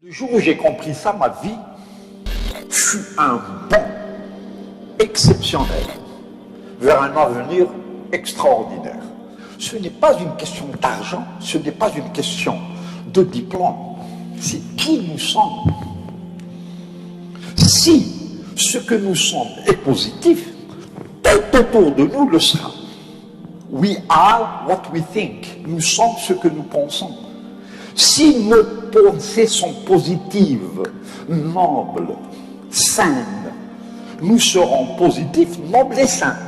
Le jour où j'ai compris ça, ma vie fut un bond exceptionnel vers un avenir extraordinaire. Ce n'est pas une question d'argent, ce n'est pas une question de diplôme, c'est qui nous sommes. Si ce que nous sommes est positif, tout autour de nous le sera. We are what we think. Nous sommes ce que nous pensons. Si nos pensées sont positives, nobles, saines, nous serons positifs, nobles et sains.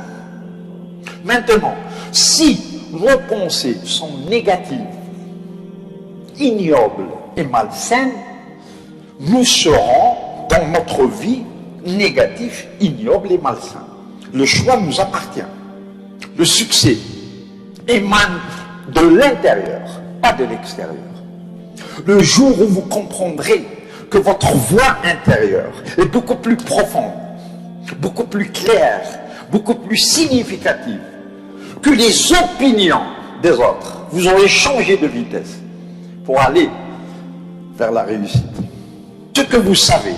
Maintenant, si nos pensées sont négatives, ignobles et malsaines, nous serons dans notre vie négatifs, ignobles et malsains. Le choix nous appartient. Le succès émane de l'intérieur, pas de l'extérieur. Le jour où vous comprendrez que votre voix intérieure est beaucoup plus profonde, beaucoup plus claire, beaucoup plus significative que les opinions des autres, vous aurez changé de vitesse pour aller vers la réussite. Ce que vous savez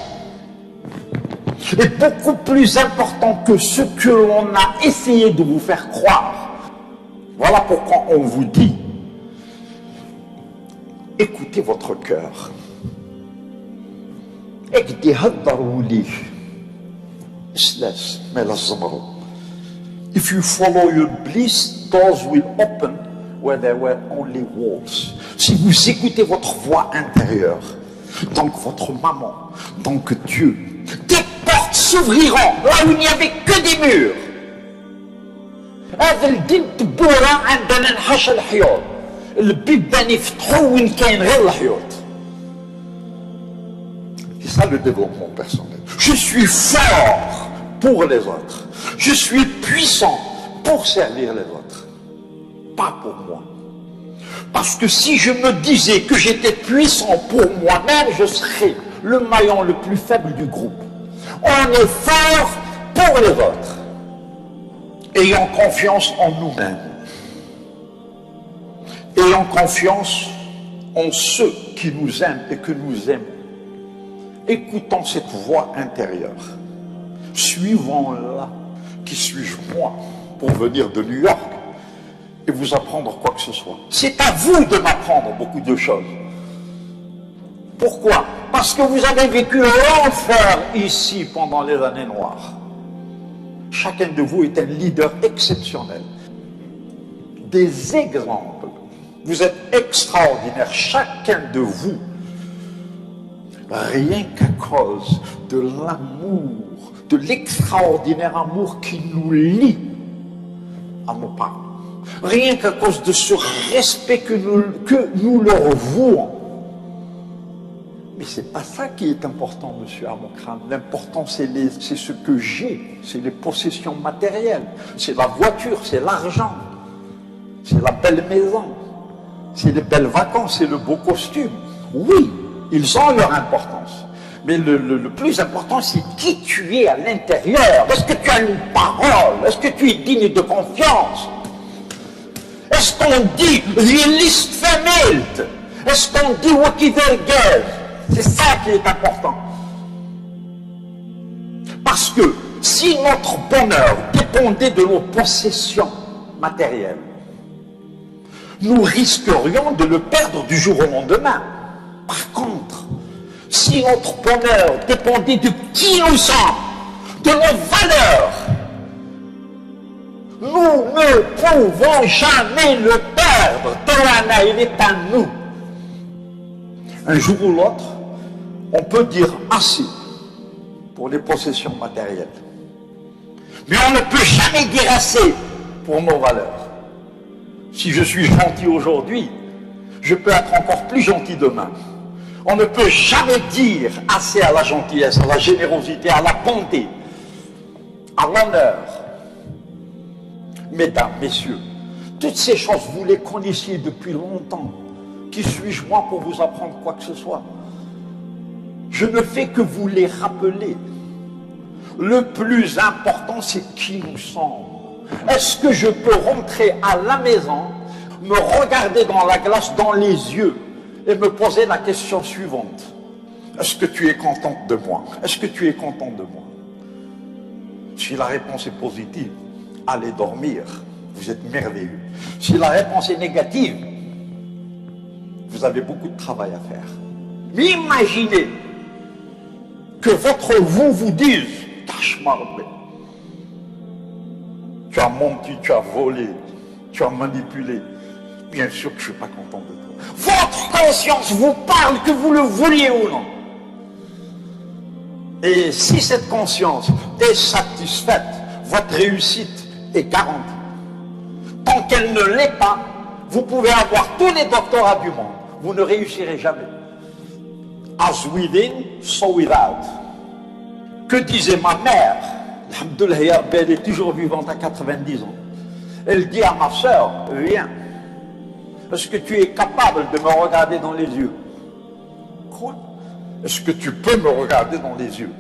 est beaucoup plus important que ce que l'on a essayé de vous faire croire. Voilà pourquoi on vous dit: écoutez votre cœur. If you follow your bliss, doors will open where there were only walls. Si vous écoutez votre voix intérieure, donc votre maman, donc Dieu, des portes s'ouvriront là où il n'y avait que des murs. هذا الدين تبورا عندنا نحش الحيوط البيبان يفتحوا وين كاين غير الحيوط. C'est ça le développement personnel. Je suis fort pour les autres. Je suis puissant pour servir les autres. Pas pour moi. Parce que si je me disais que j'étais puissant pour moi-même, je serais le maillon le plus faible du groupe. On est fort pour les autres. Ayons confiance en nous-mêmes. Ayons confiance en ceux qui nous aiment et que nous aimons. Écoutons cette voix intérieure. Suivons-la. Qui suis-je moi pour venir de New York et vous apprendre quoi que ce soit? C'est à vous de m'apprendre beaucoup de choses. Pourquoi? Parce que vous avez vécu l'enfer ici pendant les années noires. Chacun de vous est un leader exceptionnel. Des exemples. Vous êtes extraordinaire, chacun de vous. Rien qu'à cause de l'amour, de l'extraordinaire amour qui nous lie à nos parents. Rien qu'à cause de ce respect que nous leur vouons. Mais ce n'est pas ça qui est important, monsieur Amokram. L'important, c'est ce que j'ai, c'est les possessions matérielles, c'est la voiture, c'est l'argent, c'est la belle maison, c'est les belles vacances, c'est le beau costume. Oui, ils ont leur importance. Mais le plus important, c'est qui tu es à l'intérieur. Est-ce que tu as une parole? Est-ce que tu es digne de confiance? Est-ce qu'on dit « List vermählt » Est-ce qu'on dit « Wakivergez » C'est ça qui est important. Parce que si notre bonheur dépendait de nos possessions matérielles, nous risquerions de le perdre du jour au lendemain. Par contre, si notre bonheur dépendait de qui nous sommes, de nos valeurs, nous ne pouvons jamais le perdre. Torana, il est à nous. Un jour ou l'autre, on peut dire assez pour les possessions matérielles. Mais on ne peut jamais dire assez pour nos valeurs. Si je suis gentil aujourd'hui, je peux être encore plus gentil demain. On ne peut jamais dire assez à la gentillesse, à la générosité, à la bonté, à l'honneur. Mesdames, messieurs, toutes ces choses, vous les connaissiez depuis longtemps. Qui suis-je moi pour vous apprendre quoi que ce soit? Je ne fais que vous les rappeler. Le plus important, c'est qui nous sommes. Est-ce que je peux rentrer à la maison, me regarder dans la glace, dans les yeux, et me poser la question suivante. Est-ce que tu es contente de moi? Est-ce que tu es content de moi? Si la réponse est positive, allez dormir. Vous êtes merveilleux. Si la réponse est négative, vous avez beaucoup de travail à faire. Mais imaginez que votre vous dise, tâche-moi, tu as menti, tu as volé, tu as manipulé. Bien sûr que je ne suis pas content de toi. Votre conscience vous parle, que vous le vouliez ou non. Et si cette conscience est satisfaite, votre réussite est garantie. Tant qu'elle ne l'est pas, vous pouvez avoir tous les doctorats du monde. Vous ne réussirez jamais. As within, so without. Que disait ma mère? Alhamdoulilah, elle est toujours vivante à 90 ans. Elle dit à ma soeur, viens. Est-ce que tu es capable de me regarder dans les yeux? Quoi? Est-ce que tu peux me regarder dans les yeux?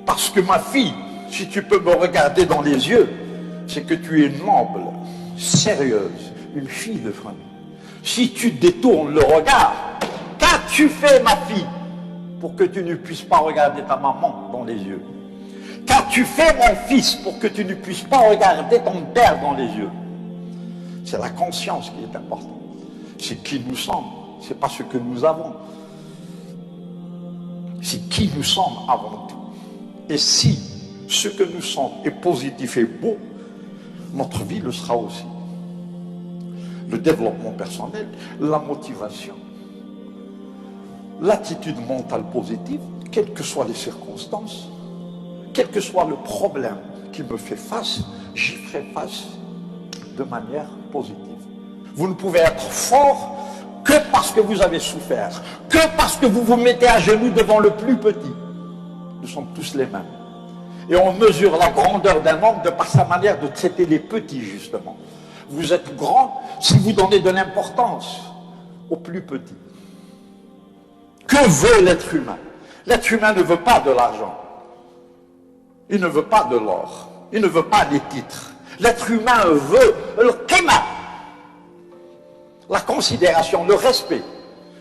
Parce que ma fille, si tu peux me regarder dans les yeux, c'est que tu es noble, sérieuse, une fille de famille. Si tu détournes le regard, qu'as-tu fait, ma fille, pour que tu ne puisses pas regarder ta maman dans les yeux? Qu'as-tu fait, mon fils, pour que tu ne puisses pas regarder ton père dans les yeux? C'est la conscience qui est importante. C'est qui nous sommes, c'est pas ce que nous avons. C'est qui nous sommes avant tout. Et si ce que nous sommes est positif et beau, notre vie le sera aussi. Le développement personnel, la motivation, l'attitude mentale positive, quelles que soient les circonstances, quel que soit le problème qui me fait face, j'y ferai face de manière positive. Vous ne pouvez être fort que parce que vous avez souffert, que parce que vous vous mettez à genoux devant le plus petit. Nous sommes tous les mêmes. Et on mesure la grandeur d'un homme de par sa manière de traiter les petits, justement. Vous êtes grand si vous donnez de l'importance aux plus petits. Que veut l'être humain? L'être humain ne veut pas de l'argent. Il ne veut pas de l'or. Il ne veut pas des titres. L'être humain veut le qima, la considération, le respect.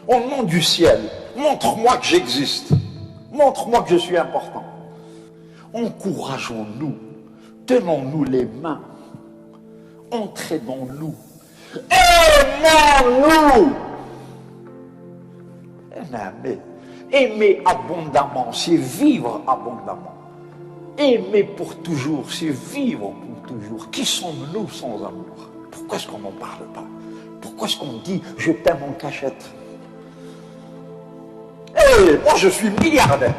Au nom du ciel, montre-moi que j'existe. Montre-moi que je suis important. Encourageons-nous, tenons-nous les mains, entraînons-nous, aimons-nous. Aimer abondamment, c'est vivre abondamment. Aimer pour toujours, c'est vivre pour toujours. Qui sommes-nous sans amour? Pourquoi est-ce qu'on n'en parle pas? Pourquoi est-ce qu'on dit « je t'aime en cachette » ? Eh, moi je suis milliardaire.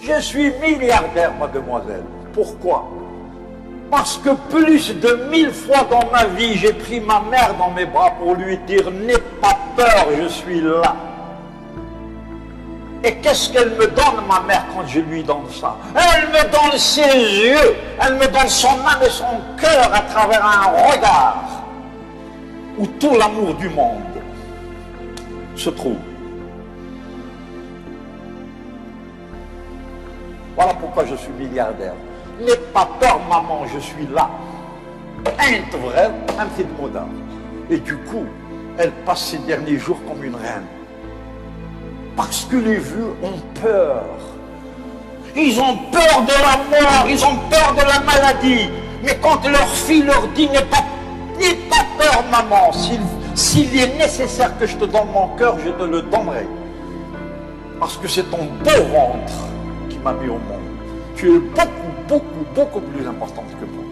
Je suis milliardaire, mademoiselle. Pourquoi? Parce que plus de 1000 fois dans ma vie, j'ai pris ma mère dans mes bras pour lui dire « n'aie pas peur, je suis là ». Et qu'est-ce qu'elle me donne, ma mère, quand je lui donne ça? Elle me donne ses yeux, elle me donne son âme et son cœur à travers un regard où tout l'amour du monde se trouve. Voilà pourquoi je suis milliardaire. N'aie pas peur, maman, je suis là. Ain't vrai, un petit mot d'âme. Et du coup, elle passe ses derniers jours comme une reine. Parce que les vieux ont peur. Ils ont peur de la mort, ils ont peur de la maladie. Mais quand leur fille leur dit « n'aie pas peur, maman, s'il est nécessaire que je te donne mon cœur, je te le donnerai. Parce que c'est ton beau ventre qui m'a mis au monde. Tu es beaucoup plus importante que moi.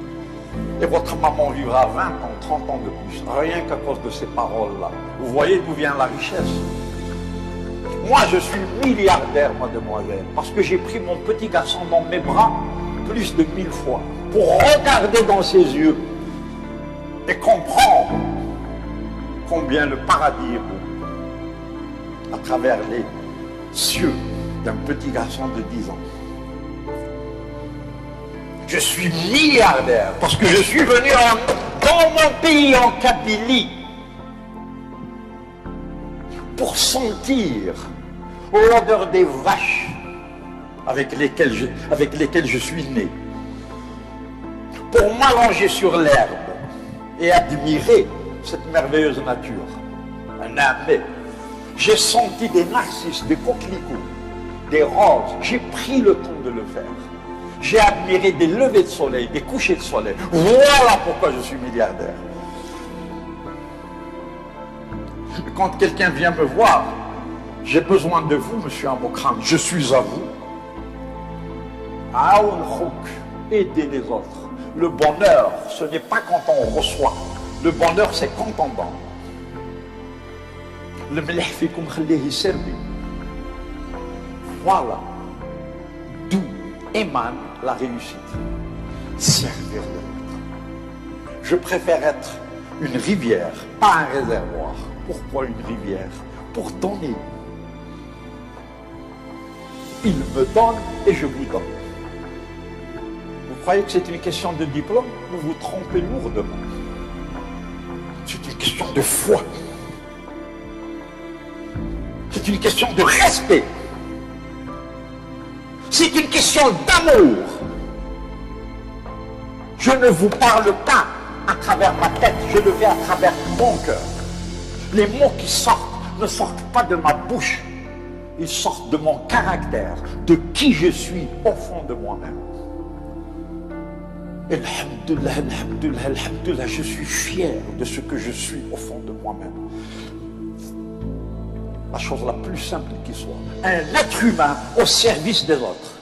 Et votre maman vivra 20 ans, 30 ans de plus, rien qu'à cause de ces paroles-là. Vous voyez d'où vient la richesse? Moi, je suis milliardaire, mademoiselle, parce que j'ai pris mon petit garçon dans mes bras plus de 1000 fois pour regarder dans ses yeux et comprendre combien le paradis est beau à travers les cieux d'un petit garçon de 10 ans. Je suis milliardaire parce que je suis venu dans mon pays, en Kabylie, pour sentir l'odeur des vaches avec lesquelles je suis né, pour m'allonger sur l'herbe et admirer cette merveilleuse nature. Un âme. J'ai senti des narcisses, des coquelicots, des roses. J'ai pris le temps de le faire. J'ai admiré des levées de soleil, des couchers de soleil. Voilà pourquoi je suis milliardaire. Quand quelqu'un vient me voir, j'ai besoin de vous, monsieur Amokran, je suis à vous. Aider les autres. Le bonheur, ce n'est pas quand on reçoit. Le bonheur, c'est quand on donne. Le mlih fikum khallihi servi. Voilà d'où émane la réussite. Servir l'autre. Je préfère être une rivière, pas un réservoir. Pourquoi une rivière? Pour donner. Il me donne et je vous donne. Vous croyez que c'est une question de diplôme? Vous vous trompez lourdement. C'est une question de foi. C'est une question de respect. C'est une question d'amour. Je ne vous parle pas à travers ma tête, je le fais à travers mon cœur. Les mots qui sortent ne sortent pas de ma bouche. Ils sortent de mon caractère, de qui je suis au fond de moi-même. Alhamdulillah, alhamdulillah, alhamdulillah, je suis fier de ce que je suis au fond de moi-même. La chose la plus simple qui soit. Un être humain au service des autres.